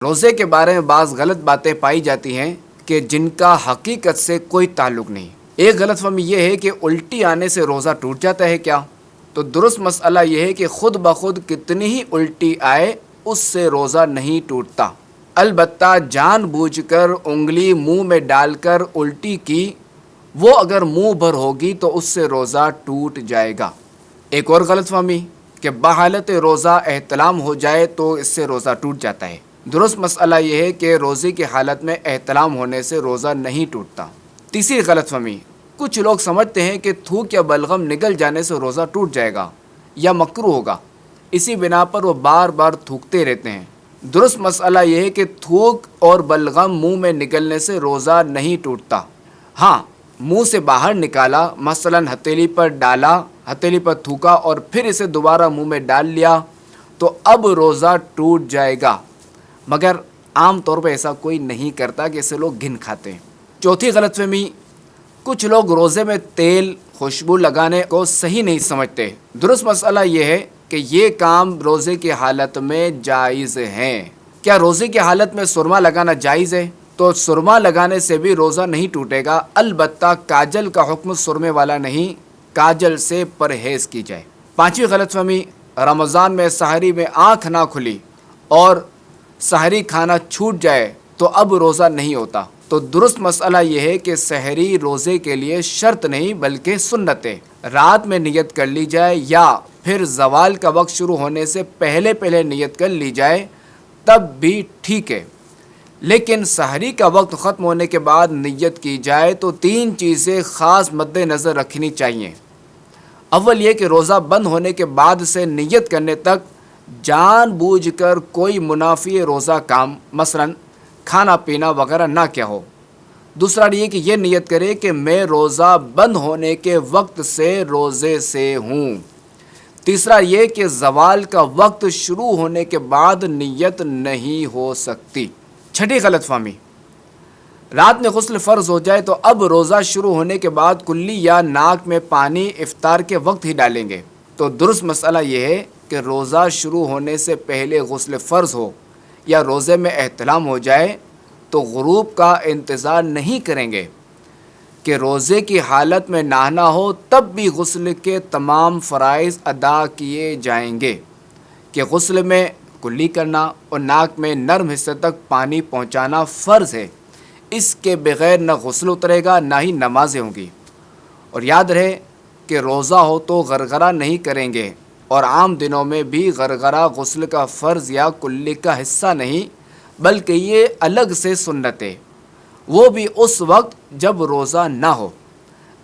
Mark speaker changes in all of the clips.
Speaker 1: روزے کے بارے میں بعض غلط باتیں پائی جاتی ہیں کہ جن کا حقیقت سے کوئی تعلق نہیں۔ ایک غلط فہمی یہ ہے کہ الٹی آنے سے روزہ ٹوٹ جاتا ہے کیا؟ تو درست مسئلہ یہ ہے کہ خود بخود کتنی ہی الٹی آئے اس سے روزہ نہیں ٹوٹتا، البتہ جان بوجھ کر انگلی منہ میں ڈال کر الٹی کی، وہ اگر منہ بھر ہوگی تو اس سے روزہ ٹوٹ جائے گا۔ ایک اور غلط فہمی کہ بحالت روزہ احتلام ہو جائے تو اس سے روزہ ٹوٹ جاتا ہے۔ درست مسئلہ یہ ہے کہ روزے کی حالت میں احتلام ہونے سے روزہ نہیں ٹوٹتا۔ تیسری غلط فہمی، کچھ لوگ سمجھتے ہیں کہ تھوک یا بلغم نگل جانے سے روزہ ٹوٹ جائے گا یا مکروہ ہوگا، اسی بنا پر وہ بار بار تھوکتے رہتے ہیں۔ درست مسئلہ یہ ہے کہ تھوک اور بلغم منہ میں نگلنے سے روزہ نہیں ٹوٹتا۔ ہاں، منہ سے باہر نکالا، مثلا ہتھیلی پر ڈالا، ہتھیلی پر تھوکا اور پھر اسے دوبارہ منہ میں ڈال لیا تو اب روزہ ٹوٹ جائے گا، مگر عام طور پہ ایسا کوئی نہیں کرتا کہ اسے لوگ گن کھاتے ہیں۔ چوتھی غلط فہمی، کچھ لوگ روزے میں تیل خوشبو لگانے کو صحیح نہیں سمجھتے۔ درست مسئلہ یہ ہے کہ یہ کام روزے کی حالت میں جائز ہے۔ کیا روزے کی حالت میں سرما لگانا جائز ہے؟ تو سرما لگانے سے بھی روزہ نہیں ٹوٹے گا، البتہ کاجل کا حکم سرمے والا نہیں، کاجل سے پرہیز کی جائے۔ پانچویں غلط فہمی، رمضان میں سحری میں آنکھ نہ کھلی اور سحری کھانا چھوٹ جائے تو اب روزہ نہیں ہوتا۔ تو درست مسئلہ یہ ہے کہ سحری روزے کے لیے شرط نہیں بلکہ سنت ہے۔ رات میں نیت کر لی جائے یا پھر زوال کا وقت شروع ہونے سے پہلے نیت کر لی جائے تب بھی ٹھیک ہے، لیکن سحری کا وقت ختم ہونے کے بعد نیت کی جائے تو تین چیزیں خاص مد نظر رکھنی چاہیے۔ اول یہ کہ روزہ بند ہونے کے بعد سے نیت کرنے تک جان بوجھ کر کوئی منافی روزہ کام مثلا کھانا پینا وغیرہ نہ کیا ہو۔ دوسرا یہ کہ یہ نیت کرے کہ میں روزہ بند ہونے کے وقت سے روزے سے ہوں۔ تیسرا یہ کہ زوال کا وقت شروع ہونے کے بعد نیت نہیں ہو سکتی۔ چھٹی غلط فہمی، رات میں غسل فرض ہو جائے تو اب روزہ شروع ہونے کے بعد کلی یا ناک میں پانی افطار کے وقت ہی ڈالیں گے۔ تو درست مسئلہ یہ ہے کہ روزہ شروع ہونے سے پہلے غسل فرض ہو یا روزے میں احتلام ہو جائے تو غروب کا انتظار نہیں کریں گے کہ روزے کی حالت میں نہانا ہو، تب بھی غسل کے تمام فرائض ادا کیے جائیں گے کہ غسل میں کلی کرنا اور ناک میں نرم حصے تک پانی پہنچانا فرض ہے۔ اس کے بغیر نہ غسل اترے گا نہ ہی نمازیں ہوں گی۔ اور یاد رہے کہ روزہ ہو تو غرغرہ نہیں کریں گے، اور عام دنوں میں بھی غرغرہ غسل کا فرض یا کلی کا حصہ نہیں بلکہ یہ الگ سے سنت ہے، وہ بھی اس وقت جب روزہ نہ ہو۔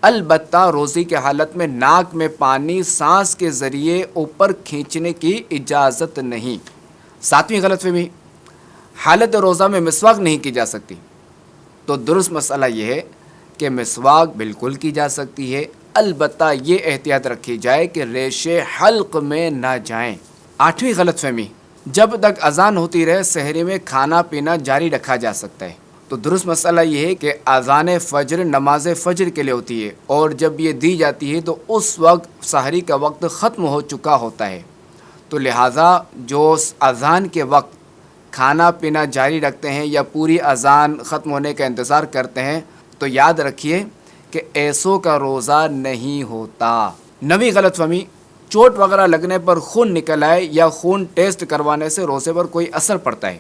Speaker 1: البتہ روزے کی حالت میں ناک میں پانی سانس کے ذریعے اوپر کھینچنے کی اجازت نہیں۔ ساتویں غلط فہمی، حالت روزہ میں مسواک نہیں کی جا سکتی۔ تو درست مسئلہ یہ ہے کہ مسواک بالکل کی جا سکتی ہے، البتہ یہ احتیاط رکھی جائے کہ ریشے حلق میں نہ جائیں۔ آٹھویں غلط فہمی، جب تک اذان ہوتی رہے سحری میں کھانا پینا جاری رکھا جا سکتا ہے۔ تو درست مسئلہ یہ ہے کہ اذان فجر نماز فجر کے لیے ہوتی ہے، اور جب یہ دی جاتی ہے تو اس وقت سحری کا وقت ختم ہو چکا ہوتا ہے، تو لہٰذا جو اذان کے وقت کھانا پینا جاری رکھتے ہیں یا پوری اذان ختم ہونے کا انتظار کرتے ہیں تو یاد رکھیے کہ ایسوں کا روزہ نہیں ہوتا۔ نویں غلط فہمی، چوٹ وغیرہ لگنے پر خون نکل آئے یا خون ٹیسٹ کروانے سے روزے پر کوئی اثر پڑتا ہے۔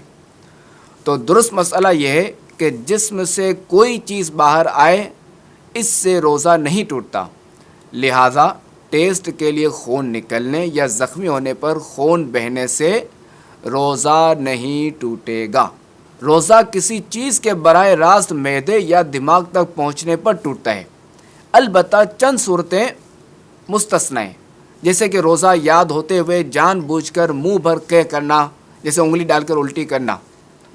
Speaker 1: تو درست مسئلہ یہ ہے کہ جسم سے کوئی چیز باہر آئے اس سے روزہ نہیں ٹوٹتا، لہٰذا ٹیسٹ کے لیے خون نکلنے یا زخمی ہونے پر خون بہنے سے روزہ نہیں ٹوٹے گا۔ روزہ کسی چیز کے براہ راست معدے یا دماغ تک پہنچنے پر ٹوٹتا ہے، البتہ چند صورتیں مستثنی ہیں، جیسے کہ روزہ یاد ہوتے ہوئے جان بوجھ کر منہ بھر کے کرنا، جیسے انگلی ڈال کر الٹی کرنا،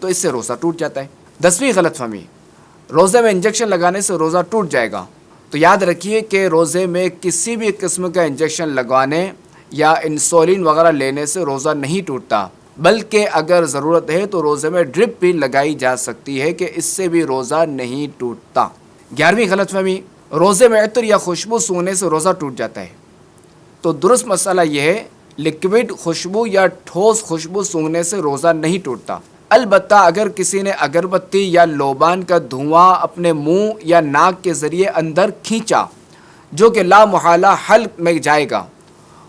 Speaker 1: تو اس سے روزہ ٹوٹ جاتا ہے۔ 10ویں غلط فہمی، روزے میں انجیکشن لگانے سے روزہ ٹوٹ جائے گا۔ تو یاد رکھیے کہ روزے میں کسی بھی قسم کا انجیکشن لگوانے یا انسولین وغیرہ لینے سے روزہ نہیں ٹوٹتا، بلکہ اگر ضرورت ہے تو روزے میں ڈرپ بھی لگائی جا سکتی ہے کہ اس سے بھی روزہ نہیں ٹوٹتا۔ 11ویں غلط فہمی، روزے میں عطر یا خوشبو سونگنے سے روزہ ٹوٹ جاتا ہے۔ تو درست مسئلہ یہ ہے، لکوڈ خوشبو یا ٹھوس خوشبو سونگنے سے روزہ نہیں ٹوٹتا۔ البتہ اگر کسی نے اگربتی یا لوبان کا دھواں اپنے منہ یا ناک کے ذریعے اندر کھینچا جو کہ لا محالہ حلق میں جائے گا،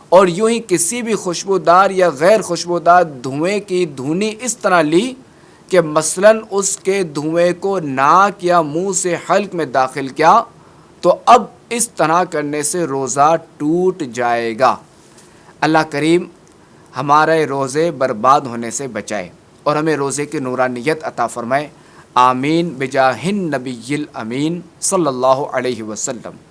Speaker 1: اور یوں ہی کسی بھی خوشبودار یا غیر خوشبودار دھوئیں کی دھونی اس طرح لی کہ مثلاً اس کے دھوئیں کو ناک یا منہ سے حلق میں داخل کیا، تو اب اس طرح کرنے سے روزہ ٹوٹ جائے گا۔ اللہ کریم ہمارے روزے برباد ہونے سے بچائے اور ہمیں روزے کی نورانیت عطا فرمائے۔ آمین بجاہ النبی الامین صلی اللہ علیہ وسلم۔